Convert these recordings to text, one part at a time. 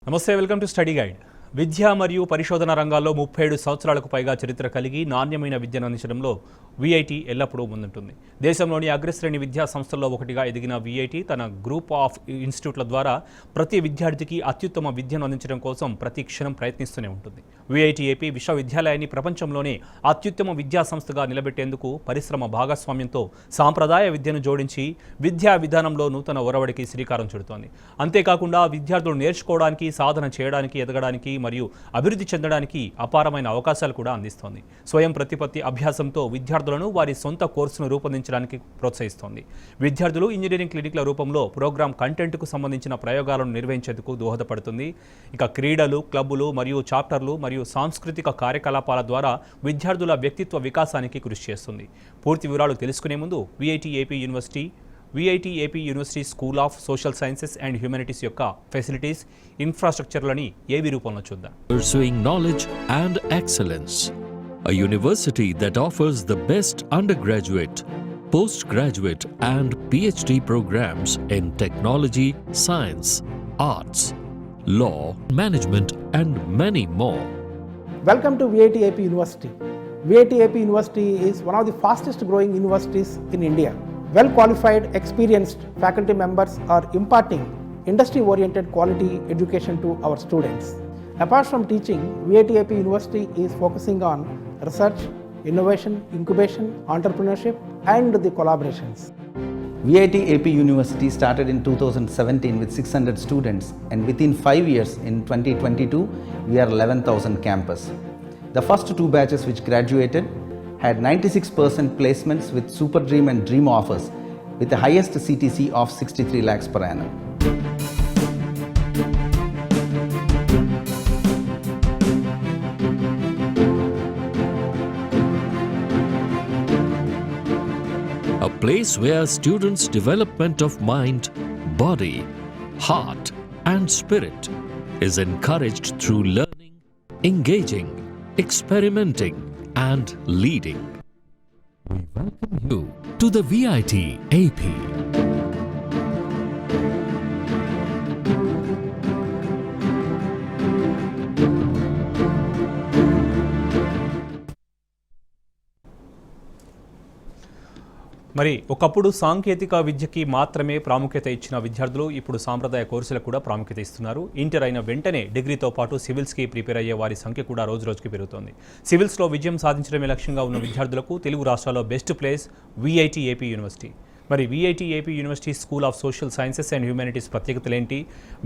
నమస్తే, welcome to study guide. విద్య మరియు పరిశోధన రంగాల్లో 37 సంవత్సరాలకు పైగా చరిత్ర కలిగి నాణ్యమైన విద్యను అందించడంలో విఐటి ఎల్లప్పుడూ ముందుంటుంది. దేశంలోని అగ్రశ్రేణి విద్యా సంస్థల్లో ఒకటిగా ఎదిగిన విఐటి తన గ్రూప్ ఆఫ్ ఇన్స్టిట్యూట్ల ద్వారా ప్రతి విద్యార్థికి అత్యుత్తమ విద్యను అందించడం కోసం ప్రతి క్షణం ప్రయత్నిస్తూనే ఉంటుంది. విఐటి ఏపీ విశ్వవిద్యాలయాన్ని ప్రపంచంలోనే అత్యుత్తమ విద్యా సంస్థగా నిలబెట్టేందుకు పరిశ్రమ భాగస్వామ్యంతో సాంప్రదాయ విద్యను జోడించి విద్యా విధానంలో నూతన ఒరవడికి శ్రీకారం చుడుతోంది. అంతేకాకుండా విద్యార్థులు నేర్చుకోవడానికి, సాధన చేయడానికి, ఎదగడానికి మరియు అభివృద్ధి చెందడానికి అపారమైన అవకాశాలు కూడా అందిస్తోంది. స్వయం ప్రతిపత్తి అభ్యాసంతో విద్యార్థులను వారి సొంత కోర్సును రూపొందించడానికి ప్రోత్సహిస్తోంది. విద్యార్థులు ఇంజనీరింగ్ క్లినిక్ల రూపంలో ప్రోగ్రామ్ కంటెంట్కు సంబంధించిన ప్రయోగాలను నిర్వహించేందుకు దోహదపడుతుంది. ఇక క్రీడలు, క్లబ్బులు మరియు చాప్టర్లు మరియు సాంస్కృతిక కార్యకలాపాల ద్వారా విద్యార్థుల వ్యక్తిత్వ వికాసానికి కృషి చేస్తుంది. పూర్తి వివరాలు తెలుసుకునే ముందు VIT AP university school of social sciences and humanities యొక్క ఫెసిలిటీస్, ఇన్ఫ్రాస్ట్రక్చర్లని ఏవి రూపంలో చూద్దాం. Pursuing knowledge and excellence. A university that offers the best undergraduate, postgraduate and PhD programs in technology, science, arts, law, management and many more. Welcome to VIT AP University. VIT AP University is one of the fastest growing universities in India. Well qualified, experienced faculty members are imparting industry oriented quality education to our students. Apart from teaching, VIT AP University is focusing on research, innovation, incubation, entrepreneurship and the collaborations. VIT AP University started in 2017 with 600 students, and within 5 years in 2022 we are 11,000 campus. The first 2 batches which graduated had 96% placements with Super Dream and Dream offers with the highest CTC of 63 lakhs per annum. A place where students' development of mind, body, heart and spirit is encouraged through learning, engaging, experimenting and leading. We welcome you to the VIT AP. మరి ఒకప్పుడు సాంకేతిక విద్యకి మాత్రమే ప్రాముఖ్యత ఇచ్చిన విద్యార్థులు ఇప్పుడు సాంప్రదాయ కోర్సులకు కూడా ప్రాముఖ్యత ఇస్తున్నారు. ఇంటర్ అయిన వెంటనే డిగ్రీతో పాటు సివిల్స్కి ప్రిపేర్ అయ్యే వారి సంఖ్య కూడా రోజురోజుకి పెరుగుతోంది. సివిల్స్లో విజయం సాధించడమే లక్ష్యంగా ఉన్న విద్యార్థులకు తెలుగు రాష్ట్రాల్లో best place VIT AP university. మరి VIT AP university school of social sciences and humanities ప్రత్యేకతలు ఏంటి?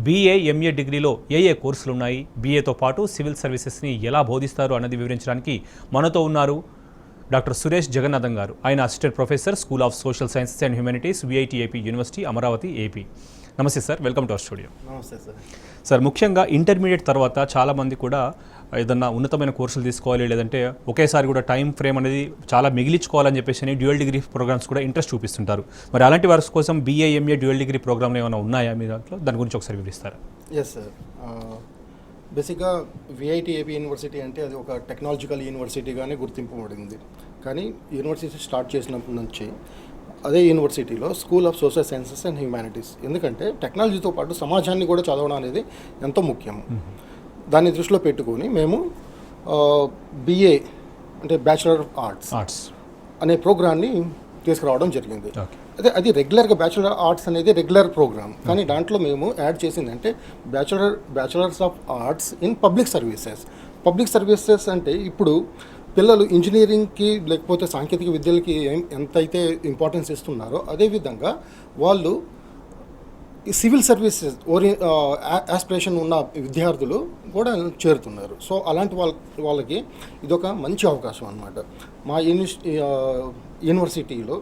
BA, MA డిగ్రీలో ఏ కోర్సులు ఉన్నాయి? BAతో పాటు సివిల్ సర్వీసెస్ని ఎలా బోధిస్తారు అన్నది వివరించడానికి మనతో ఉన్నారు డాక్టర్ సురేష్ జగన్నాథం గారు. ఆయన assistant professor, school of social sciences and humanities, VIT AP university, Amaravati, AP. నమస్తే sir, welcome to our studio. నమస్తే సార్. సార్, ముఖ్యంగా ఇంటర్మీడియట్ తర్వాత చాలామంది కూడా ఏదన్నా ఉన్నతమైన కోర్సులు తీసుకోవాలి, లేదంటే ఒకేసారి కూడా టైం ఫ్రేమ్ అనేది చాలా మిగిలించుకోవాలని చెప్పేసి డ్యూయల్ డిగ్రీ ప్రోగ్రామ్స్ కూడా ఇంట్రెస్ట్ చూపిస్తుంటారు. మరి అలాంటి వారి కోసం BA, MA డ్యూయల్ డిగ్రీ ప్రోగ్రామ్లు ఏమైనా ఉన్నాయా మీ దాంట్లో? దాని గురించి ఒకసారి వివరిస్తారా? Yes sir. బేసిక్గా విఐటి ఏపీ యూనివర్సిటీ అంటే అది ఒక టెక్నాలజికల్ యూనివర్సిటీగానే గుర్తింపబడింది. కానీ యూనివర్సిటీ స్టార్ట్ చేసినప్పటి నుంచి అదే యూనివర్సిటీలో school of social sciences and humanities, ఎందుకంటే టెక్నాలజీతో పాటు సమాజాన్ని కూడా చదవడం అనేది ఎంతో ముఖ్యం. దాన్ని దృష్టిలో పెట్టుకొని మేము BA అంటే బ్యాచిలర్ ఆఫ్ ఆర్ట్స్ అనే ప్రోగ్రాన్ని తీసుకురావడం జరిగింది. అది రెగ్యులర్గా బ్యాచిలర్ ఆర్ట్స్ అనేది రెగ్యులర్ ప్రోగ్రామ్, కానీ దాంట్లో మేము యాడ్ చేసిందంటే bachelors of arts in public services అంటే ఇప్పుడు పిల్లలు ఇంజనీరింగ్కి లేకపోతే సాంకేతిక విద్యలకి ఎంతైతే ఇంపార్టెన్స్ ఇస్తున్నారో అదేవిధంగా వాళ్ళు ఈ సివిల్ సర్వీసెస్ ఆస్పిరేషన్ ఉన్న విద్యార్థులు కూడా చేరుతున్నారు. సో అలాంటి వాళ్ళకి ఇదొక మంచి అవకాశం అన్నమాట. మా యూనివర్సిటీలో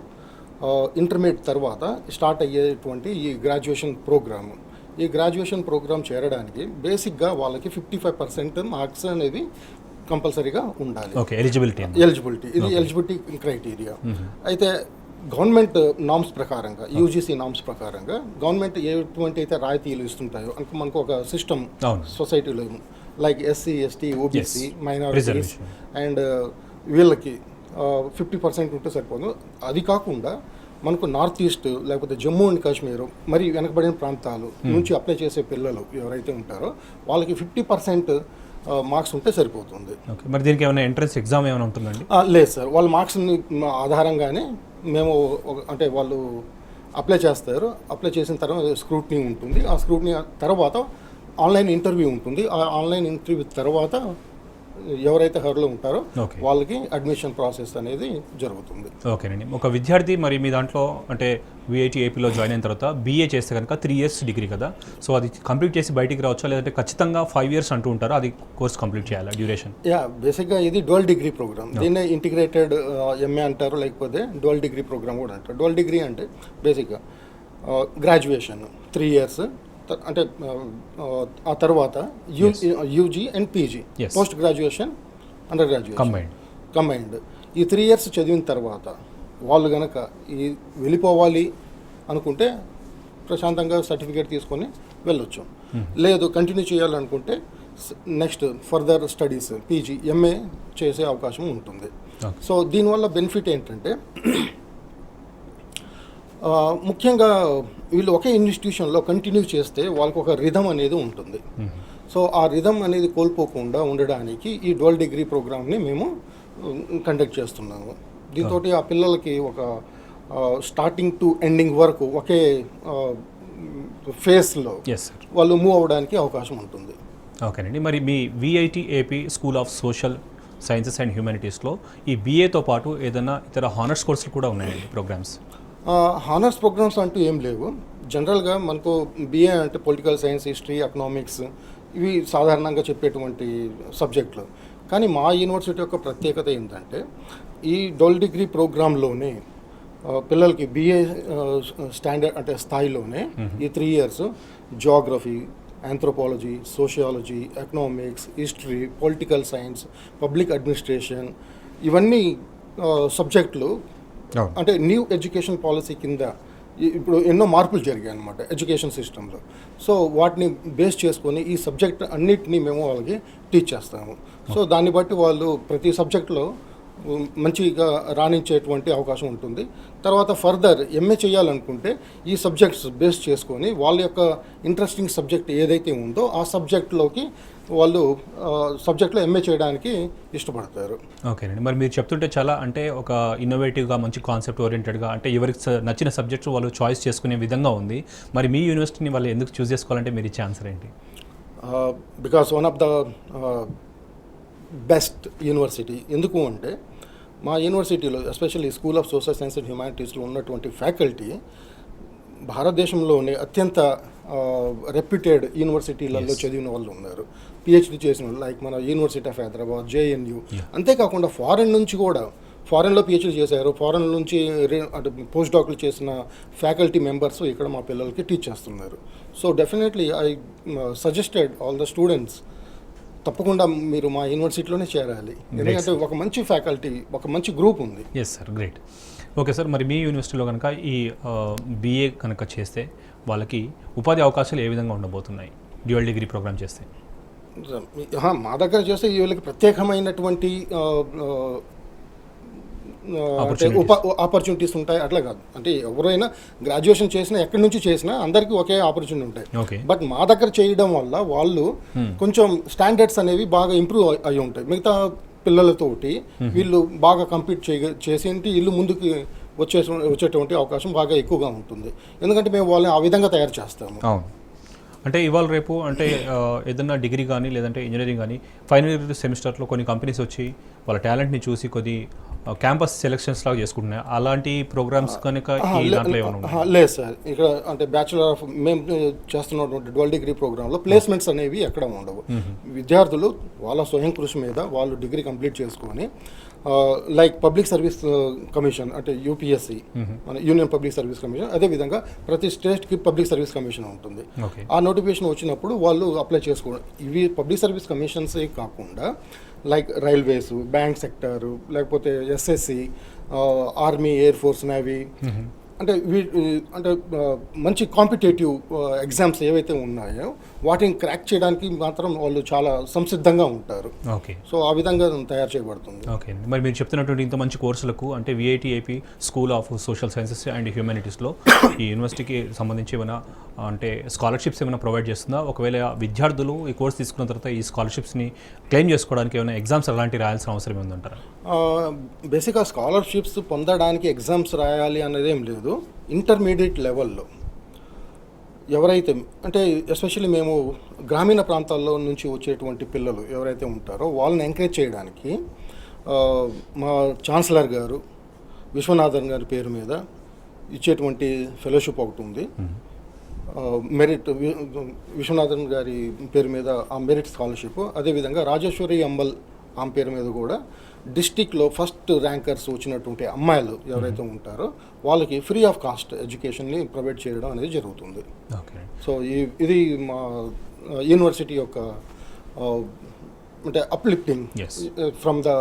ఇంటర్మీడియట్ తర్వాత స్టార్ట్ అయ్యేటువంటి ఈ గ్రాడ్యుయేషన్ ప్రోగ్రామ్ చేరడానికి బేసిక్గా వాళ్ళకి 55% మార్క్స్ అనేది కంపల్సరీగా ఉండాలి. ఎలిజిబిలిటీ ఇది ఎలిజిబిలిటీ క్రైటీరియా. అయితే గవర్నమెంట్ నామ్స్ ప్రకారంగా, UGC నామ్స్ ప్రకారంగా గవర్నమెంట్ ఎటువంటి అయితే రాయితీలు ఇస్తుంటాయో మనకు ఒక సిస్టమ్ సొసైటీలో like SC, ST, OBC, minorities and వీళ్ళకి 50% ఉంటే సరిపోదు. అది కాకుండా మనకు నార్త్ ఈస్ట్ లేకపోతే జమ్మూ అండ్ కాశ్మీర్ మరి వెనకబడిన ప్రాంతాలు నుంచి అప్లై చేసే పిల్లలు ఎవరైతే ఉంటారో వాళ్ళకి 50% మార్క్స్ ఉంటే సరిపోతుంది. ఓకే, మరి దీనికి ఏమైనా ఎంట్రన్స్ ఎగ్జామ్ ఏమైనా ఉంటుందండి? లేదు సార్, వాళ్ళ మార్క్స్ని ఆధారంగానే మేము అంటే వాళ్ళు అప్లై చేస్తారు. అప్లై చేసిన తర్వాత స్క్రూట్నీ ఉంటుంది. ఆ స్క్రూట్నీ తర్వాత ఆన్లైన్ ఇంటర్వ్యూ ఉంటుంది. ఆ ఆన్లైన్ ఇంటర్వ్యూ తర్వాత ఎవరైతే హర్లో ఉంటారో వాళ్ళకి అడ్మిషన్ ప్రాసెస్ అనేది జరుగుతుంది. ఓకేనండి. ఒక విద్యార్థి మరి మీ దాంట్లో అంటే విఐటి ఏపీలో జాయిన్ అయిన తర్వాత బీఏ చేస్తే కనుక 3 years డిగ్రీ కదా, సో అది కంప్లీట్ చేసి బయటికి రావచ్చా, లేదంటే ఖచ్చితంగా 5 years అంటూ ఉంటారో అది కోర్స్ కంప్లీట్ చేయాలా, డ్యూరేషన్? బేసిక్గా ఇది డ్యువల్ డిగ్రీ ప్రోగ్రామ్. దీన్నే ఇంటిగ్రేటెడ్ ఎంఏ అంటారు, లేకపోతే డ్యువల్ డిగ్రీ ప్రోగ్రామ్ కూడా అంటారు. డ్యువల్ డిగ్రీ అంటే బేసిక్గా గ్రాడ్యుయేషన్ 3 years, అంటే ఆ తర్వాత UG and PG, post graduation, under graduation combined. ఈ 3 years చదివిన తర్వాత వాళ్ళు కనుక ఈ వెళ్ళిపోవాలి అనుకుంటే ప్రశాంతంగా సర్టిఫికేట్ తీసుకొని వెళ్ళొచ్చు. లేదు కంటిన్యూ చేయాలనుకుంటే next further studies PG MA చేసే అవకాశం ఉంటుంది. సో దీనివల్ల బెనిఫిట్ ఏంటంటే ముఖ్యంగా వీళ్ళు ఒకే ఇన్స్టిట్యూషన్లో కంటిన్యూ చేస్తే వాళ్ళకు ఒక రిథమ్ అనేది ఉంటుంది. సో ఆ రిథమ్ అనేది కోల్పోకుండా ఉండడానికి ఈ డ్యువల్ డిగ్రీ ప్రోగ్రామ్ని మేము కండక్ట్ చేస్తున్నాము. దీంతో ఆ పిల్లలకి ఒక స్టార్టింగ్ టు ఎండింగ్ వరకు ఒకే ఫేస్లో వాళ్ళు మూవ్ అవ్వడానికి అవకాశం ఉంటుంది. ఓకేనండి. మరి మీ VIT AP school of social sciences and హ్యూమానిటీస్లో ఈ బీఏతో పాటు ఏదైనా ఇతర హానర్స్ కోర్సులు కూడా ఉన్నాయండి ప్రోగ్రామ్స్? హానర్స్ ప్రోగ్రామ్స్ అంటూ ఏం లేవు. జనరల్గా మనకు బిఏ అంటే పొలిటికల్ సైన్స్, హిస్టరీ, ఎకనామిక్స్ ఇవి సాధారణంగా చెప్పేటువంటి సబ్జెక్టులు. కానీ మా యూనివర్సిటీ యొక్క ప్రత్యేకత ఏంటంటే ఈ డ్యువల్ డిగ్రీ ప్రోగ్రాంలోనే పిల్లలకి బిఏ స్టాండర్డ్ అంటే స్థాయిలోనే ఈ 3 years Geography, anthropology, sociology, economics, history, political science, public administration ఇవన్నీ సబ్జెక్టులు అంటే న్యూ ఎడ్యుకేషన్ పాలసీ కింద ఇప్పుడు ఎన్నో మార్పులు జరిగాయి అన్నమాట ఎడ్యుకేషన్ సిస్టంలో. సో వాటిని బేస్ చేసుకొని ఈ సబ్జెక్ట్ అన్నిటినీ మేము వాళ్ళకి టీచ్ చేస్తాము. సో దాన్ని బట్టి వాళ్ళు ప్రతి సబ్జెక్టులో మంచిగా రాణించేటువంటి అవకాశం ఉంటుంది. తర్వాత ఫర్దర్ ఎంఏ చేయాలనుకుంటే ఈ సబ్జెక్ట్స్ బేస్ చేసుకొని వాళ్ళ యొక్క ఇంట్రెస్టింగ్ సబ్జెక్ట్ ఏదైతే ఉందో ఆ సబ్జెక్టులోకి వాళ్ళు సబ్జెక్ట్లో ఎంఏ చేయడానికి ఇష్టపడతారు. ఓకేనండి. మరి మీరు చెప్తుంటే చాలా అంటే ఒక ఇన్నోవేటివ్గా, మంచి కాన్సెప్ట్ ఓరియంటెడ్గా, అంటే ఎవరికి నచ్చిన సబ్జెక్ట్స్ వాళ్ళు చాయిస్ చేసుకునే విధంగా ఉంది. మరి మీ యూనివర్సిటీని వాళ్ళు ఎందుకు చూస్ చేసుకోవాలంటే మీరు ఇచ్చే ఆన్సర్ ఏంటి? Because one of the best university. ఎందుకు అంటే మా యూనివర్సిటీలో especially school of social science and హ్యూమానిటీస్లో ఉన్నటువంటి ఫ్యాకల్టీ భారతదేశంలోనే అత్యంత రెప్యూటెడ్ యూనివర్సిటీలలో చదివిన వాళ్ళు ఉన్నారు, పిహెచ్డి చేసిన వాళ్ళు, లైక్ మన యూనివర్సిటీ ఆఫ్ హైదరాబాద్, జేఎన్యూ. అంతేకాకుండా ఫారెన్ నుంచి కూడా, ఫారెన్లో పిహెచ్డి చేశారు, ఫారెన్ నుంచి అంటే పోస్ట్ డాక్టర్లు చేసిన ఫ్యాకల్టీ మెంబర్స్ ఇక్కడ మా పిల్లలకి టీచ్ చేస్తున్నారు. So definitely I suggested all the students తప్పకుండా మీరు మా యూనివర్సిటీలోనే చేరాలి, ఎందుకంటే ఒక మంచి ఫ్యాకల్టీ, ఒక మంచి గ్రూప్ ఉంది. Yes sir, great. Okay sir, మరి మీ యూనివర్సిటీలో కనుక ఈ బీఏ కనుక చేస్తే వాళ్ళకి ఉపాధి అవకాశాలు ఏ విధంగా ఉండబోతున్నాయి డ్యూయల్ డిగ్రీ ప్రోగ్రామ్ చేస్తే? మా దగ్గర చేస్తే వీళ్ళకి ప్రత్యేకమైనటువంటి ఆపర్చునిటీస్ ఉంటాయి అట్లా కాదు. అంటే ఎవరైనా గ్రాడ్యుయేషన్ చేసినా ఎక్కడి నుంచి చేసినా అందరికీ ఒకే ఆపర్చునిటీ ఉంటాయి. బట్ మా దగ్గర చేయడం వల్ల వాళ్ళు కొంచెం స్టాండర్డ్స్ అనేవి బాగా ఇంప్రూవ్ అయి ఉంటాయి. మిగతా పిల్లలతోటి వీళ్ళు బాగా కంపీట్ చేసేంటి వీళ్ళు ముందుకు వచ్చేటువంటి అవకాశం బాగా ఎక్కువగా ఉంటుంది, ఎందుకంటే మేము వాళ్ళని ఆ విధంగా తయారు చేస్తాము. అంటే ఇవాళ రేపు అంటే ఏదన్నా డిగ్రీ కానీ లేదంటే ఇంజనీరింగ్ కానీ ఫైనల్ ఇయర్ సెమిస్టర్లో కొన్ని కంపెనీస్ వచ్చి వాళ్ళ టాలెంట్ని చూసి కొద్ది క్యాంపస్ సెలెక్షన్స్ లాగా చేసుకుంటున్నాయి. అలాంటి ప్రోగ్రామ్స్ కనుక లేదు సార్, ఇక్కడ అంటే బ్యాచులర్ ఆఫ్ మేము చేస్తున్నటువంటి డ్యువల్ డిగ్రీ ప్రోగ్రాంలో ప్లేస్మెంట్స్ అనేవి ఎక్కడ ఉండవు. విద్యార్థులు వాళ్ళ స్వయం కృషి మీద వాళ్ళు డిగ్రీ కంప్లీట్ చేసుకొని లైక్ పబ్లిక్ సర్వీస్ కమిషన్ అంటే యూపీఎస్సి, మన యూనియన్ పబ్లిక్ సర్వీస్ కమిషన్, అదేవిధంగా ప్రతి స్టేట్కి పబ్లిక్ సర్వీస్ కమిషన్ ఉంటుంది. ఆ నోటిఫికేషన్ వచ్చినప్పుడు వాళ్ళు అప్లై చేసుకోవడం. ఇవి పబ్లిక్ సర్వీస్ కమిషన్సే కాకుండా లైక్ రైల్వేస్, బ్యాంక్ సెక్టారు, లేకపోతే SSC, army, air force, navy అంటే మంచి కాంపిటేటివ్ ఎగ్జామ్స్ ఏవైతే ఉన్నాయో వాటిని క్రాక్ చేయడానికి మాత్రం వాళ్ళు చాలా సంసిద్ధంగా ఉంటారు. ఓకే. సో ఆ విధంగా తయారు చేయబడుతుంది. ఓకే. మరి మీరు చెప్తున్నటువంటి ఇంత మంచి కోర్సులకు అంటే VIT AP school of social sciences and హ్యూమానిటీస్లో ఈ యూనివర్సిటీకి సంబంధించి ఏమైనా అంటే స్కాలర్షిప్స్ ఏమైనా ప్రొవైడ్ చేస్తుందా? ఒకవేళ విద్యార్థులు ఈ కోర్స్ తీసుకున్న తర్వాత ఈ స్కాలర్షిప్స్ని క్లెయిమ్ చేసుకోవడానికి ఏమైనా ఎగ్జామ్స్ అలాంటి రాయాల్సిన అవసరం ఉందంటారా? బేసిక్గా స్కాలర్షిప్స్ పొందడానికి ఎగ్జామ్స్ రాయాలి అనేది ఏం లేదు. ఇంటర్మీడియట్ లెవెల్లో ఎవరైతే అంటే ఎస్పెషల్లీ మేము గ్రామీణ ప్రాంతాల్లో నుంచి వచ్చేటువంటి పిల్లలు ఎవరైతే ఉంటారో వాళ్ళని ఎంకరేజ్ చేయడానికి మా ఛాన్సలర్ గారు విశ్వనాథన్ గారి పేరు మీద ఇచ్చేటువంటి ఫెలోషిప్ ఒకటి ఉంది. మెరిట్ విశ్వనాథన్ గారి పేరు మీద ఆ మెరిట్ స్కాలర్షిప్, అదేవిధంగా రాజేశ్వరి అంబల్ ఆమె పేరు మీద కూడా డిస్టిక్లో ఫస్ట్ ర్యాంకర్స్ వచ్చినటువంటి అమ్మాయిలు ఎవరైతే ఉంటారో వాళ్ళకి ఫ్రీ ఆఫ్ కాస్ట్ ఎడ్యుకేషన్ని ప్రొవైడ్ చేయడం అనేది జరుగుతుంది. ఓకే. సో ఇది మా యూనివర్సిటీ యొక్క అంటే uplifting from the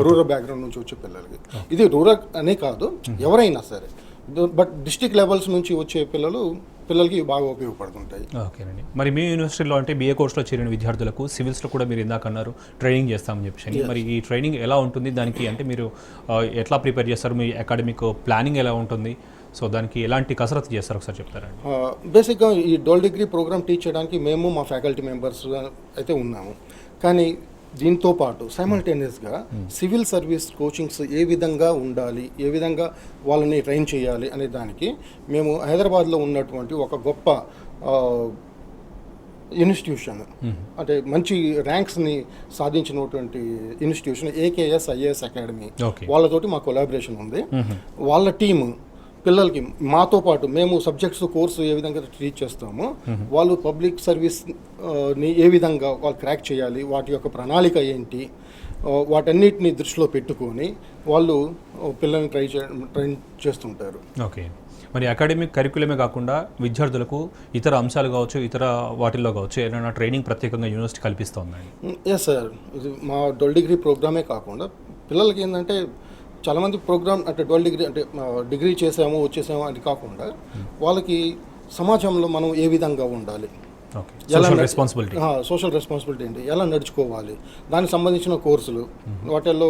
rural background నుంచి వచ్చే పిల్లలకి. ఇది రూరల్ అనే కాదు, ఎవరైనా సరే, బట్ డిస్ట్రిక్ట్ లెవెల్స్ నుంచి వచ్చే పిల్లలకి బాగా ఉపయోగపడుతుంటాయి. ఓకేనండి. మరి మీ యూనివర్సిటీలో అంటే బిఏ కోర్సులో చేరిన విద్యార్థులకు సివిల్స్లో కూడా మీరు ఇందాక అన్నారు ట్రైనింగ్ చేస్తామని చెప్పి, మరి ఈ ట్రైనింగ్ ఎలా ఉంటుంది? దానికి అంటే మీరు ఎట్లా ప్రిపేర్ చేస్తారు? మీ అకాడమిక్ ప్లానింగ్ ఎలా ఉంటుంది? సో దానికి ఎలాంటి కసరత్తు చేస్తారు ఒకసారి చెప్తారండి? బేసిక్గా ఈ డోల్ డిగ్రీ ప్రోగ్రామ్ టీచ్ చేయడానికి మేము మా ఫ్యాకల్టీ మెంబర్స్ అయితే ఉన్నాము. కానీ దీంతో పాటు సైమల్టేనియస్గా సివిల్ సర్వీస్ కోచింగ్స్ ఏ విధంగా ఉండాలి, ఏ విధంగా వాళ్ళని ట్రైన్ చేయాలి అనే దానికి మేము హైదరాబాద్లో ఉన్నటువంటి ఒక గొప్ప ఇన్స్టిట్యూషన్, అంటే మంచి ర్యాంక్స్ని సాధించినటువంటి ఇన్స్టిట్యూషన్ ఏకేఎస్ ఐఏఎస్ అకాడమీ, వాళ్ళతోటి మా కొలాబరేషన్ ఉంది. వాళ్ళ టీము పిల్లలకి మాతో పాటు మేము సబ్జెక్ట్స్ కోర్సు ఏ విధంగా టీచ్ చేస్తామో వాళ్ళు పబ్లిక్ సర్వీస్ని ఏ విధంగా వాళ్ళు క్రాక్ చేయాలి, వాటి యొక్క ప్రణాళిక ఏంటి, వాటన్నిటిని దృష్టిలో పెట్టుకొని వాళ్ళు పిల్లల్ని ట్రైన్ చేస్తుంటారు. ఓకే. మరి అకాడమిక్ కరిక్యులమే కాకుండా విద్యార్థులకు ఇతర అంశాలు కావచ్చు, ఇతర వాటిల్లో కావచ్చు ఏదైనా ట్రైనింగ్ ప్రత్యేకంగా యూనివర్సిటీ కల్పిస్తుందండి? ఎస్ సార్, ఇది మా డోల్ డిగ్రీ ప్రోగ్రామే కాకుండా పిల్లలకి ఏంటంటే చాలామంది ప్రోగ్రామ్ అంటే డోల్ డిగ్రీ అంటే డిగ్రీ చేసాము వచ్చేసాము అని కాకుండా వాళ్ళకి సమాజంలో మనం ఏ విధంగా ఉండాలి, సోషల్ రెస్పాన్సిబిలిటీ ఏంటి, ఎలా నడుచుకోవాలి, దానికి సంబంధించిన కోర్సులు, వాటిల్లో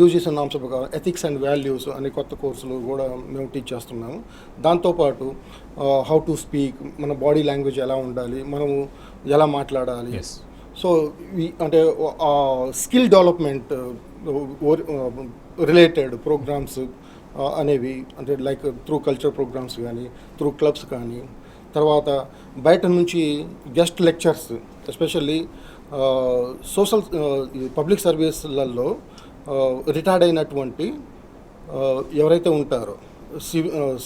యూజీసీ నామ్స్ ప్రకారం ఎథిక్స్ అండ్ వాల్యూస్ అనే కొత్త కోర్సులు కూడా మేము టీచ్ చేస్తున్నాము. దాంతోపాటు హౌ టు స్పీక్, మన బాడీ లాంగ్వేజ్ ఎలా ఉండాలి, మనము ఎలా మాట్లాడాలి. సో అంటే స్కిల్ డెవలప్మెంట్ రిలేటెడ్ ప్రోగ్రామ్స్ అనేవి అంటే లైక్ త్రూ కల్చర్ ప్రోగ్రామ్స్ కానీ త్రూ క్లబ్స్ కానీ, తర్వాత బయట నుంచి guest lectures especially social public సర్వీస్లలో రిటైర్డ్ అయినటువంటి ఎవరైతే ఉంటారో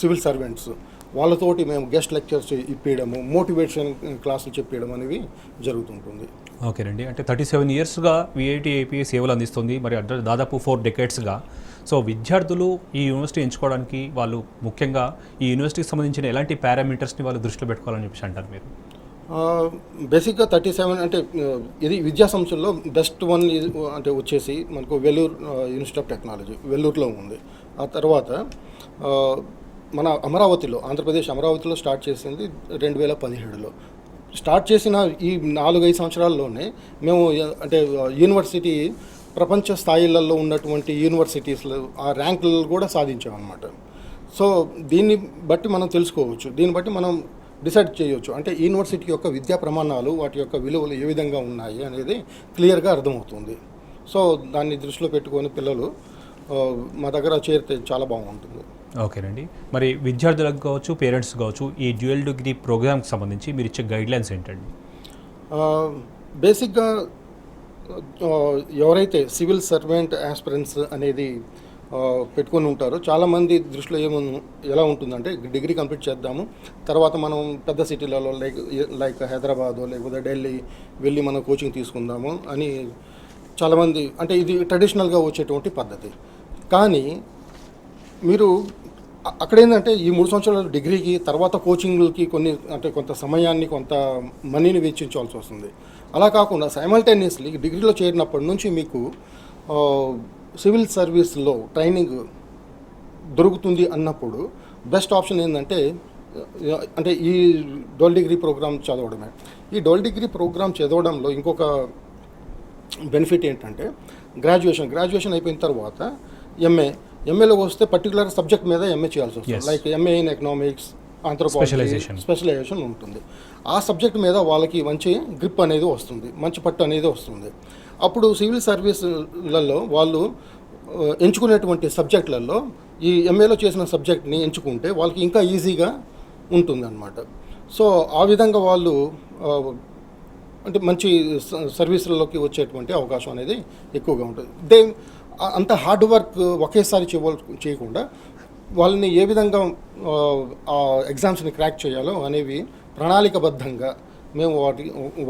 సివిల్ సర్వెంట్స్ వాళ్ళతోటి మేము గెస్ట్ లెక్చర్స్ ఇప్పించడము, మోటివేషన్ క్లాసులు చెప్పడం అనేవి జరుగుతుంటుంది. ఓకేనండి. అంటే 37 ఇయర్స్గా విఐటి ఏపీ సేవలు అందిస్తుంది, మరి దాదాపు 4 డెకేడ్స్గా. సో విద్యార్థులు ఈ యూనివర్సిటీ ఎంచుకోవడానికి వాళ్ళు ముఖ్యంగా ఈ యూనివర్సిటీకి సంబంధించిన ఎలాంటి పారామీటర్స్ని వాళ్ళు దృష్టిలో పెట్టుకోవాలని చెప్పి అంటారు మీరు? బేసిక్గా 37 అంటే ఇది విద్యా సంస్థల్లో బెస్ట్ వన్ అంటే వచ్చేసి మనకు వెల్లూరు ఇన్స్టిట్యూట్ ఆఫ్ టెక్నాలజీ వెల్లూరులో ఉంది. ఆ తర్వాత మన అమరావతిలో, ఆంధ్రప్రదేశ్ అమరావతిలో స్టార్ట్ చేసింది 2017లో. స్టార్ట్ చేసిన ఈ 4-5 సంవత్సరాల్లోనే మేము అంటే యూనివర్సిటీ ప్రపంచ స్థాయిలలో ఉన్నటువంటి యూనివర్సిటీస్లో ఆ ర్యాంకులు కూడా సాధించామన్నమాట. సో దీన్ని బట్టి మనం తెలుసుకోవచ్చు, దీన్ని బట్టి మనం డిసైడ్ చేయవచ్చు అంటే యూనివర్సిటీ యొక్క విద్యా ప్రమాణాలు, వాటి యొక్క విలువలు ఏ విధంగా ఉన్నాయి అనేది క్లియర్గా అర్థమవుతుంది. సో దాన్ని దృష్టిలో పెట్టుకొని పిల్లలు మా దగ్గర చేరితే చాలా బాగుంటుంది. ఓకేనండి. మరి విద్యార్థులకు కావచ్చు, పేరెంట్స్ కావచ్చు, ఈ డ్యూయల్ డిగ్రీ ప్రోగ్రామ్కి సంబంధించి మీరు ఇచ్చే గైడ్లైన్స్ ఏంటండి? బేసిక్గా ఎవరైతే సివిల్ సర్వెంట్ ఆస్పిరెంట్స్ అనేది పెట్టుకొని ఉంటారో చాలామంది దృష్టిలో ఎలా ఉంటుందంటే డిగ్రీ కంప్లీట్ చేద్దాము, తర్వాత మనం పెద్ద సిటీలలో లైక్ హైదరాబాదు లేకపోతే ఢిల్లీ వెళ్ళి మనం కోచింగ్ తీసుకుందాము అని చాలామంది, అంటే ఇది ట్రెడిషనల్గా వచ్చేటువంటి పద్ధతి. కానీ మీరు అక్కడ ఏంటంటే ఈ 3 సంవత్సరాల డిగ్రీకి తర్వాత కోచింగ్లకి కొంత సమయాన్ని, కొంత మనీని వెచ్చించాల్సి వస్తుంది. అలా కాకుండా సైమల్టేనియస్లీ డిగ్రీలో చేరినప్పటి నుంచి మీకు సివిల్ సర్వీస్లో ట్రైనింగ్ దొరుకుతుంది అన్నప్పుడు బెస్ట్ ఆప్షన్ ఏంటంటే అంటే ఈ డోల్ డిగ్రీ ప్రోగ్రామ్ చదవడమే. ఈ డోల్ డిగ్రీ ప్రోగ్రామ్ చదవడంలో ఇంకొక బెనిఫిట్ ఏంటంటే గ్రాడ్యుయేషన్ అయిపోయిన తర్వాత ఎంఏలో వస్తే పర్టికులర్ సబ్జెక్ట్ మీద ఎంఏ చేయాల్సి వస్తుంది. Like MA in economics, anthropology, specialisation ఉంటుంది. ఆ సబ్జెక్ట్ మీద వాళ్ళకి మంచి గ్రిప్ అనేది వస్తుంది, మంచి పట్టు అనేది వస్తుంది. అప్పుడు సివిల్ సర్వీసులలో వాళ్ళు ఎంచుకునేటువంటి సబ్జెక్టులలో ఈ ఎంఏలో చేసిన సబ్జెక్ట్ని ఎంచుకుంటే వాళ్ళకి ఇంకా ఈజీగా ఉంటుంది అన్నమాట. సో ఆ విధంగా వాళ్ళు అంటే మంచి సర్వీసులలోకి వచ్చేటువంటి అవకాశం అనేది ఎక్కువగా ఉంటుంది. అంత హార్డ్ వర్క్ ఒకేసారి చేయకుండా వాళ్ళని ఏ విధంగా ఆ ఎగ్జామ్స్ని క్రాక్ చేయాలో అనేవి ప్రణాళికబద్ధంగా మేము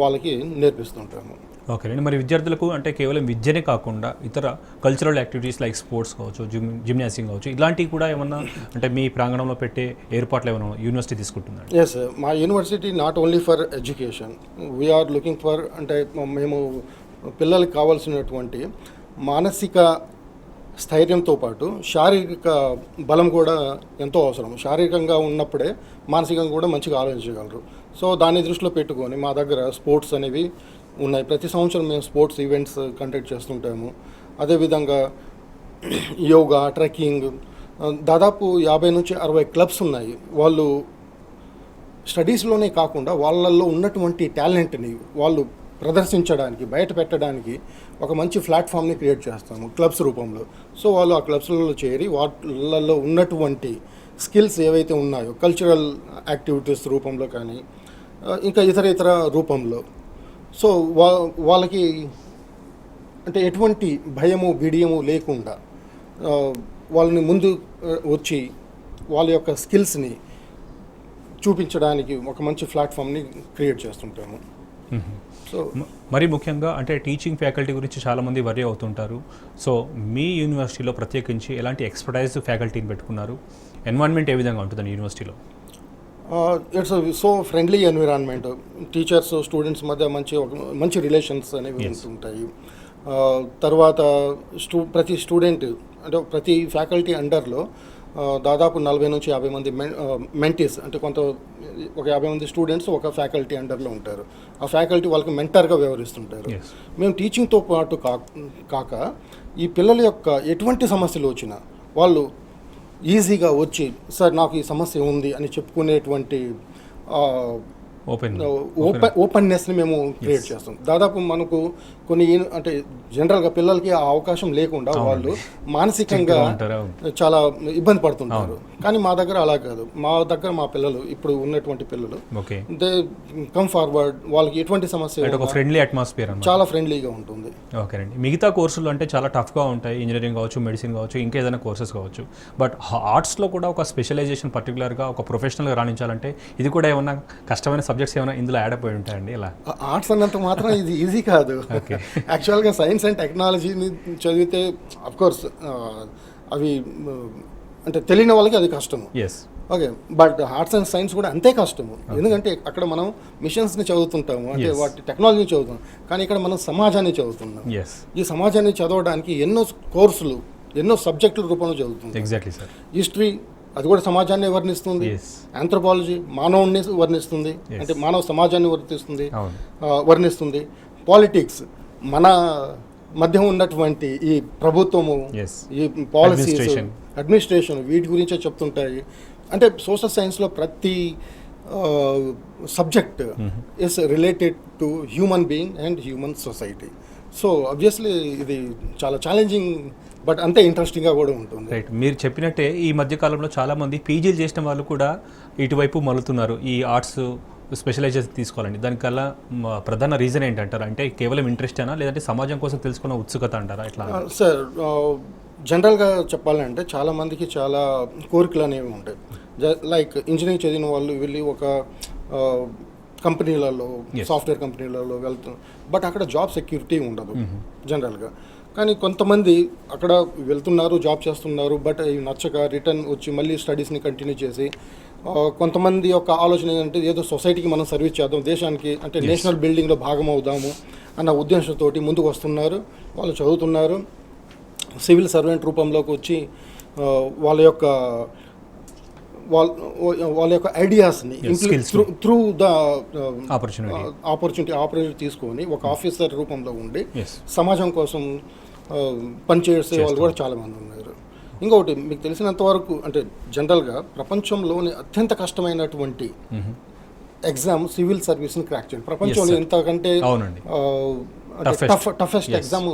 వాళ్ళకి నేర్పిస్తుంటాము. ఓకే అండి. మరి విద్యార్థులకు అంటే కేవలం విద్యనే కాకుండా ఇతర కల్చరల్ యాక్టివిటీస్ లైక్ స్పోర్ట్స్ కావచ్చు, జిమ్నాసియం కావచ్చు, ఇలాంటివి కూడా ఏమన్నా అంటే మీ ప్రాంగణంలో పెట్టే ఏర్పాట్లు ఏమైనా యూనివర్సిటీ తీసుకుంటుందా? ఎస్, మా university not only for education, we are looking for అంటే మేము పిల్లలకి కావాల్సినటువంటి మానసిక స్థైర్యంతో పాటు శారీరక బలం కూడా ఎంతో అవసరం. శారీరకంగా ఉన్నప్పుడే మానసికంగా కూడా మంచిగా ఆలోచించగలరు. సో దాన్ని దృష్టిలో పెట్టుకొని మా దగ్గర స్పోర్ట్స్ అనేవి ఉన్నాయి. ప్రతి సంవత్సరం మేము స్పోర్ట్స్ ఈవెంట్స్ కండక్ట్ చేస్తుంటాము. అదేవిధంగా యోగా, ట్రెక్కింగ్, దాదాపు 50 నుంచి 60 క్లబ్స్ ఉన్నాయి. వాళ్ళు స్టడీస్లోనే కాకుండా వాళ్ళల్లో ఉన్నటువంటి టాలెంట్ని వాళ్ళు ప్రదర్శించడానికి, బయట పెట్టడానికి ఒక మంచి ప్లాట్ఫామ్ని క్రియేట్ చేస్తాము క్లబ్స్ రూపంలో. సో వాళ్ళు ఆ క్లబ్స్లలో చేరి వాళ్ళల్లో ఉన్నటువంటి స్కిల్స్ ఏవైతే ఉన్నాయో కల్చరల్ యాక్టివిటీస్ రూపంలో కానీ ఇంకా ఇతర రూపంలో సో వాళ్ళకి అంటే ఎటువంటి భయము బిడియము లేకుండా వాళ్ళని ముందు వచ్చి వాళ్ళ యొక్క స్కిల్స్ని చూపించడానికి ఒక మంచి ప్లాట్ఫామ్ని క్రియేట్ చేస్తుంటాము. సో మరి ముఖ్యంగా అంటే టీచింగ్ ఫ్యాకల్టీ గురించి చాలామంది వరీ అవుతుంటారు. సో మీ యూనివర్సిటీలో ప్రత్యేకించి ఎలాంటి ఎక్స్పర్టైజ్ ఫ్యాకల్టీని పెట్టుకున్నారు? ఎన్వైరన్మెంట్ ఏ విధంగా ఉంటుందండి యూనివర్సిటీలో? It's so friendly environment. Teachers students మధ్య మంచి రిలేషన్స్ అనేవి ఉంటాయి. తర్వాత ప్రతి స్టూడెంట్ అంటే ప్రతి ఫ్యాకల్టీ అండర్లో దాదాపు 40 నుంచి 50 మంది మెంటీస్ అంటే ఒక 50 మంది స్టూడెంట్స్ ఒక ఫ్యాకల్టీ అండర్లో ఉంటారు. ఆ ఫ్యాకల్టీ వాళ్ళకి మెంటర్గా వ్యవహరిస్తుంటారు. మేము టీచింగ్తో పాటు కాక ఈ పిల్లల యొక్క ఎటువంటి సమస్యలు వచ్చినా వాళ్ళు ఈజీగా వచ్చి సార్ నాకు ఈ సమస్య ఉంది అని చెప్పుకునేటువంటి ఓపెన్నెస్ని మేము క్రియేట్ చేస్తాం. దాదాపు మనకు కొన్ని అంటే జనరల్గా పిల్లలకి ఆ అవకాశం లేకుండా వాళ్ళు మానసికంగా చాలా ఇబ్బంది పడుతుంటారు. కానీ మా దగ్గర అలా కాదు. మా పిల్లలు ఇప్పుడు ఉన్నటువంటి పిల్లలు దే కమ్ ఫార్వర్డ్. వాళ్ళకి ఎటువంటి సమస్య ఫ్రెండ్లీ అట్మాస్ఫియర్ చాలా ఫ్రెండ్లీగా ఉంటుంది. ఓకేనండి. మిగతా కోర్సులు అంటే చాలా టఫ్గా ఉంటాయి, ఇంజనీరింగ్ కావచ్చు, మెడిసిన్ కావచ్చు, ఇంకా ఏదైనా కోర్సెస్ కావచ్చు. బట్ ఆర్ట్స్లో కూడా ఒక స్పెషలైజేషన్ పర్టికులర్గా ఒక ప్రొఫెషనల్గా రాణించాలంటే ఇది కూడా ఏమన్నా కష్టమైన సబ్జెక్ట్స్ ఏమైనా ఇందులో యాడ్ అయిపోయి ఉంటాయండి? ఇలా ఆర్ట్స్ అన్నంత మాత్రం ఇది ఈజీ కాదు. యాక్చువల్గా సైన్స్ అండ్ టెక్నాలజీని చదివితే అఫ్కోర్స్ అవి అంటే తెలియని వాళ్ళకి అది కష్టము. Okay, but arts and science కూడా అంతే కష్టము. ఎందుకంటే అక్కడ మనం మిషన్స్ని చదువుతుంటాము, అంటే వాటి టెక్నాలజీని చదువుతాం. కానీ ఇక్కడ మనం సమాజాన్ని చదువుతున్నాం. ఈ సమాజాన్ని చదవడానికి ఎన్నో కోర్సులు, ఎన్నో సబ్జెక్టుల రూపంలో చదువుతుంది. Exactly sir. హిస్టరీ అది కూడా సమాజాన్ని వర్ణిస్తుంది. ఆంథ్రోపాలజీ మానవుడిని వర్ణిస్తుంది, అంటే మానవ సమాజాన్ని వర్ణిస్తుంది. పాలిటిక్స్ మన మధ్య ఉన్నటువంటి ఈ ప్రభుత్వము, ఈ పాలసీస్, అడ్మినిస్ట్రేషన్ వీటి గురించే చెప్తుంటాయి. అంటే సోషల్ సైన్స్లో ప్రతి subject is related to human being and human society. So obviously ఇది చాలా ఛాలెంజింగ్ బట్ అంతే ఇంట్రెస్టింగ్గా కూడా ఉంటుంది. రైట్. మీరు చెప్పినట్టే ఈ మధ్యకాలంలో చాలామంది పీజీలు చేసిన వాళ్ళు కూడా ఇటువైపు మలుతున్నారు, ఈ ఆర్ట్స్ స్పెషలైజేషన్ తీసుకోవాలండి. దానికల్లా ప్రధాన రీజన్ ఏంటంటారు? అంటే కేవలం ఇంట్రెస్ట్ అనా, లేదంటే సమాజం కోసం తెలుసుకున్న ఉత్సుకత అంటారా? ఇట్లా సార్ జనరల్గా చెప్పాలంటే చాలామందికి చాలా కోరికలు అనేవి ఉంటాయి. లైక్ ఇంజనీరింగ్ చదివిన వాళ్ళు వెళ్ళి ఒక కంపెనీలలో, సాఫ్ట్వేర్ కంపెనీలలో వెళ్తున్నారు, బట్ అక్కడ జాబ్ సెక్యూరిటీ ఉండదు జనరల్గా. కానీ కొంతమంది అక్కడ వెళ్తున్నారు, జాబ్ చేస్తున్నారు, బట్ అవి నచ్చక రిటర్న్ వచ్చి మళ్ళీ స్టడీస్ని కంటిన్యూ చేసి కొంతమంది యొక్క ఆలోచన ఏంటంటే ఏదో సొసైటీకి మనం సర్వీస్ చేద్దాం, దేశానికి అంటే నేషనల్ బిల్డింగ్లో భాగం అవుదాము అన్న ఉద్దేశంతో ముందుకు వస్తున్నారు. వాళ్ళు చదువుతున్నారు, సివిల్ సర్వెంట్ రూపంలోకి వచ్చి వాళ్ళ యొక్క వాళ్ళ యొక్క ఐడియాస్ని skills through the opportunity opportunity తీసుకొని ఒక ఆఫీసర్ రూపంలో ఉండి Yes. సమాజం కోసం పనిచేసే వాళ్ళు కూడా చాలామంది ఉన్నారు. ఇంకొకటి మీకు తెలిసినంత వరకు అంటే జనరల్గా ప్రపంచంలోని అత్యంత కష్టమైనటువంటి ఎగ్జామ్ సివిల్ సర్వీస్ని క్రాక్ చేయండి. ప్రపంచంలో ఎంతకంటే అవునండి. టఫెస్ట్ ఎగ్జామ్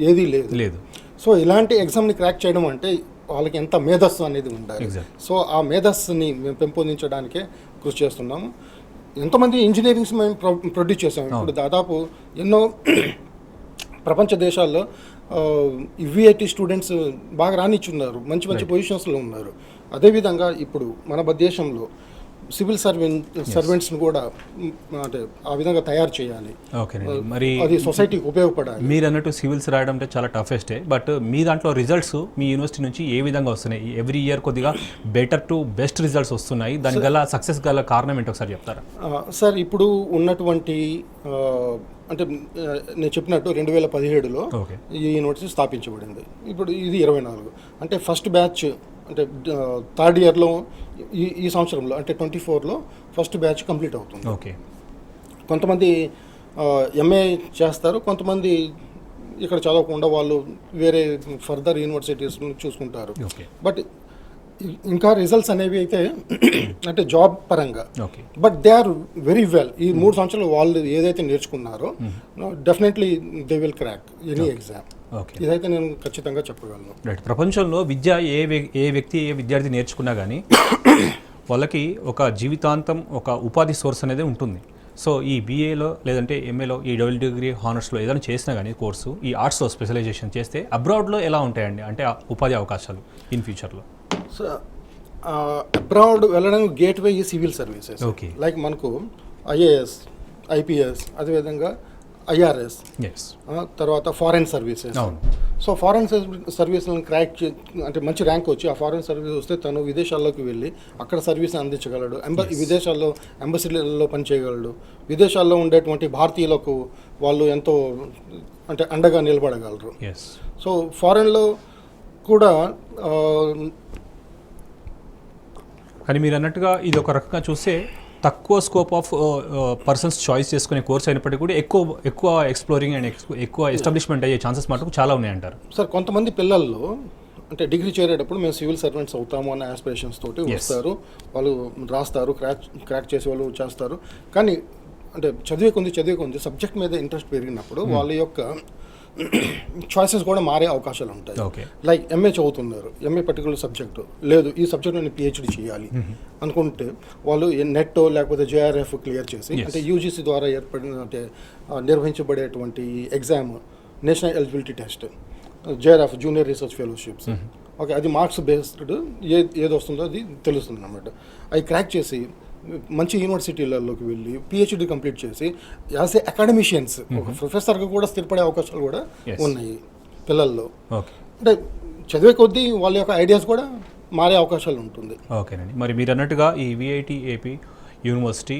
ఏదీ లేదు. సో ఇలాంటి ఎగ్జామ్ని క్రాక్ చేయడం అంటే వాళ్ళకి ఎంత మేధస్సు అనేది ఉండాలి. సో ఆ మేధస్సుని మేము పెంపొందించడానికే కృషి చేస్తున్నాము. ఎంతోమంది ఇంజనీరింగ్స్ మేము ప్రొడ్యూస్ చేసాము. ఇప్పుడు దాదాపు ఎన్నో ప్రపంచ దేశాల్లో విఐటి స్టూడెంట్స్ బాగా రానిచ్చున్నారు, మంచి పొజిషన్స్లో ఉన్నారు. అదేవిధంగా ఇప్పుడు మన దేశంలో సివిల్ సర్వెంట్స్ని కూడా అంటే ఆ విధంగా తయారు చేయాలి. మరి అది సొసైటీకి ఉపయోగపడాలి. మీరు అన్నట్టు సివిల్స్ రాయడం అంటే చాలా టఫెస్టే, బట్ మీ దాంట్లో రిజల్ట్స్ మీ యూనివర్సిటీ నుంచి ఏ విధంగా వస్తున్నాయి? ఎవ్రీ ఇయర్ కొద్దిగా బెటర్ టు బెస్ట్ రిజల్ట్స్ వస్తున్నాయి. దాని గల సక్సెస్ గల కారణం ఏంటో ఒకసారి చెప్తారా? సార్ ఇప్పుడు ఉన్నటువంటి అంటే నేను చెప్పినట్టు 2017లో ఈ యూనివర్సిటీ స్థాపించబడింది. ఇప్పుడు ఇది 24 అంటే ఫస్ట్ బ్యాచ్ అంటే థర్డ్ ఇయర్లో ఈ సంవత్సరంలో అంటే 24లో ఫస్ట్ బ్యాచ్ కంప్లీట్ అవుతుంది. ఓకే. కొంతమంది ఎంఏ చేస్తారు, కొంతమంది ఇక్కడ చదవకుండా వాళ్ళు వేరే ఫర్దర్ యూనివర్సిటీస్ చూసుకుంటారు. బట్ ఇంకా రిజల్ట్స్ అనేవి అయితే అంటే జాబ్ పరంగా but they are very well. ఈ 3 సంవత్సరాలు వాళ్ళు ఏదైతే నేర్చుకున్నారో definitely they will crack any exam. ఇదైతే నేను ఖచ్చితంగా చెప్పగలను. రైట్. ప్రపంచంలో విద్య ఏ వ్యక్తి ఏ విద్యార్థి నేర్చుకున్నా కానీ వాళ్ళకి ఒక జీవితాంతం ఒక ఉపాధి సోర్స్ అనేది ఉంటుంది. సో ఈ బీఏలో లేదంటే ఎంఏలో ఈ డబుల్ డిగ్రీ హానర్స్లో ఏదైనా చేసినా కానీ కోర్సు ఈ ఆర్ట్స్లో స్పెషలైజేషన్ చేస్తే అబ్రాడ్లో ఎలా ఉంటాయండి అంటే ఆ ఉపాధి అవకాశాలు ఇన్ ఫ్యూచర్లో? సో అబ్రాడ్ వెళ్ళడానికి గేట్వే ఈ సివిల్ సర్వీసెస్. లైక్ మనకు ఐఏఎస్, ఐపీఎస్, అదేవిధంగా ఐఆర్ఎస్, తర్వాత ఫారెన్ సర్వీసెస్. సో ఫారెన్ సర్వీస్లను క్రాక్ అంటే మంచి ర్యాంక్ వచ్చి ఆ ఫారెన్ సర్వీస్ వస్తే తను విదేశాల్లోకి వెళ్ళి అక్కడ సర్వీస్ అందించగలడు. విదేశాల్లో ఎంబసీలలో పనిచేయగలడు. విదేశాల్లో ఉండేటువంటి భారతీయులకు వాళ్ళు ఎంతో అంటే అండగా నిలబడగలరు. సో ఫారెన్లో కూడా కానీ మీరు అన్నట్టుగా ఇది ఒక రకంగా చూస్తే తక్కువ స్కోప్ ఆఫ్ పర్సన్స్ చాయిస్ చేసుకునే కోర్స్ అయినప్పటికీ కూడా ఎక్కువ ఎక్స్ప్లోరింగ్ అండ్ ఎక్కువ ఎస్టాబ్లిష్మెంట్ అయ్యే ఛాన్సెస్ మటుకు చాలా ఉన్నాయంటారు. సార్ కొంతమంది పిల్లల్లో అంటే డిగ్రీ చేరేటప్పుడు మేము సివిల్ సర్వెంట్స్ అవుతాము అన్న ఆస్పిరేషన్స్ తోటి వస్తారు. వాళ్ళు రాస్తారు, క్రాక్ చేసే వాళ్ళు చేస్తారు. కానీ అంటే చదివే కొంది సబ్జెక్ట్ మీద ఇంట్రెస్ట్ పెరిగినప్పుడు వాళ్ళ యొక్క చాయిసెస్ కూడా మారే అవకాశాలు ఉంటాయి. లైక్ ఎంఏ చదువుతున్నారు, ఎంఏ పర్టికులర్ సబ్జెక్టు లేదు, ఈ సబ్జెక్ట్లో నేను పిహెచ్డి చేయాలి అనుకుంటే వాళ్ళు నెట్ లేకపోతే జేఆర్ఎఫ్ క్లియర్ చేసి అంటే యూజీసీ ద్వారా ఏర్పడిన అంటే నిర్వహించబడేటువంటి exam national eligibility test, JRF junior research fellowships. Okay, అది మార్క్స్ బేస్డ్ ఏది వస్తుందో అది తెలుస్తుంది అన్నమాట. అవి క్రాక్ చేసి మంచి యూనివర్సిటీలలోకి వెళ్ళి పిహెచ్డి కంప్లీట్ చేసి యాజ్ ఏ అకాడమిషియన్స్ ఒక ప్రొఫెసర్గా కూడా స్థిరపడే అవకాశాలు కూడా ఉన్నాయి పిల్లల్లో. అంటే చదివే కొద్దీ వాళ్ళ యొక్క ఐడియాస్ కూడా మారే అవకాశాలు ఉంటుంది. ఓకేనండి. మరి మీరు అన్నట్టుగా ఈ విఐటి ఏపీ యూనివర్సిటీ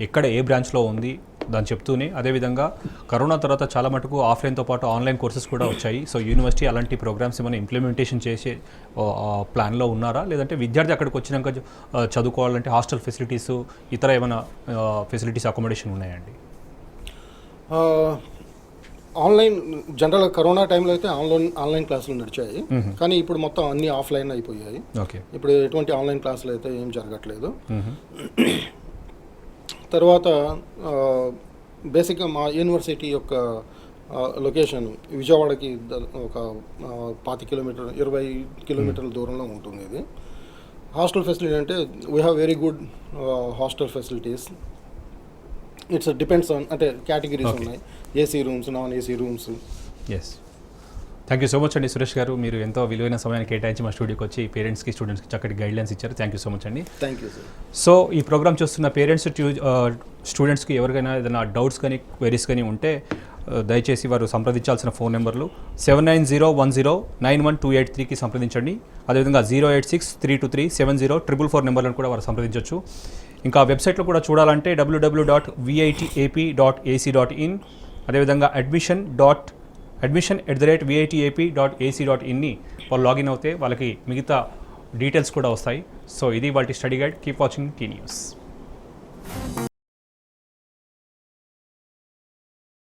ఎక్కడ ఏ బ్రాంచ్లో ఉంది దాన్ని చెప్తూనే అదేవిధంగా కరోనా తర్వాత చాలా మటుకు ఆఫ్లైన్తో పాటు ఆన్లైన్ కోర్సెస్ కూడా వచ్చాయి. సో యూనివర్సిటీ అలాంటి ప్రోగ్రామ్స్ ఏమైనా ఇంప్లిమెంటేషన్ చేసే ప్లాన్లో ఉన్నారా, లేదంటే విద్యార్థి అక్కడికి వచ్చినాక చదువుకోవాలంటే హాస్టల్ ఫెసిలిటీస్ ఇతర ఏమైనా ఫెసిలిటీస్ అకామిడేషన్ ఉన్నాయండి? ఆన్లైన్ జనరల్గా కరోనా టైంలో అయితే ఆన్లైన్ క్లాసులు నడిచాయి. కానీ ఇప్పుడు మొత్తం అన్నీ ఆఫ్లైన్ అయిపోయాయి. ఇప్పుడు ఎటువంటి ఆన్లైన్ క్లాసులు అయితే ఏం జరగట్లేదు. తర్వాత బేసిక్గా మా యూనివర్సిటీ యొక్క లొకేషన్ విజయవాడకి ఒక 20 కిలోమీటర్ల దూరంలో ఉంటుంది. ఇది హాస్టల్ ఫెసిలిటీ అంటే we have very good hostel facilities. It's depends on అంటే కేటగిరీస్ ఉన్నాయి, AC rooms, non AC rooms. Thank you so much అండి సురేష్ గారు. మీరు ఎంతో విలువైన సమయాన్ని కేటాయించి మా స్టూడియోకి వచ్చి పేరెంట్స్కి స్టూడెంట్స్కి చక్కటి గైడ్లైన్స్ ఇచ్చారు. థ్యాంక్ యూ సో మచ్ అండి. Thank you sir. సో ఈ ప్రోగ్రామ్ చూస్తున్న పేరెంట్స్ స్టూడెంట్స్కి ఎవరికైనా ఏదైనా డౌట్స్ కానీ క్వైరీస్ కానీ ఉంటే దయచేసి వారు సంప్రదించాల్సిన ఫోన్ నెంబర్లు 7901091283కి సంప్రదించండి. అదేవిధంగా 086-323-7044 నెంబర్లను కూడా వారు సంప్రదించవచ్చు. ఇంకా వెబ్సైట్లో కూడా చూడాలంటే www.vitap.ac.in అదేవిధంగా admission@vitap.ac.in ని వాళ్ళు లాగిన్ అవుతే వాళ్ళకి మిగతా డీటెయిల్స్ కూడా వస్తాయి. సో ఇది వాటి study guide. Keep watching tea news.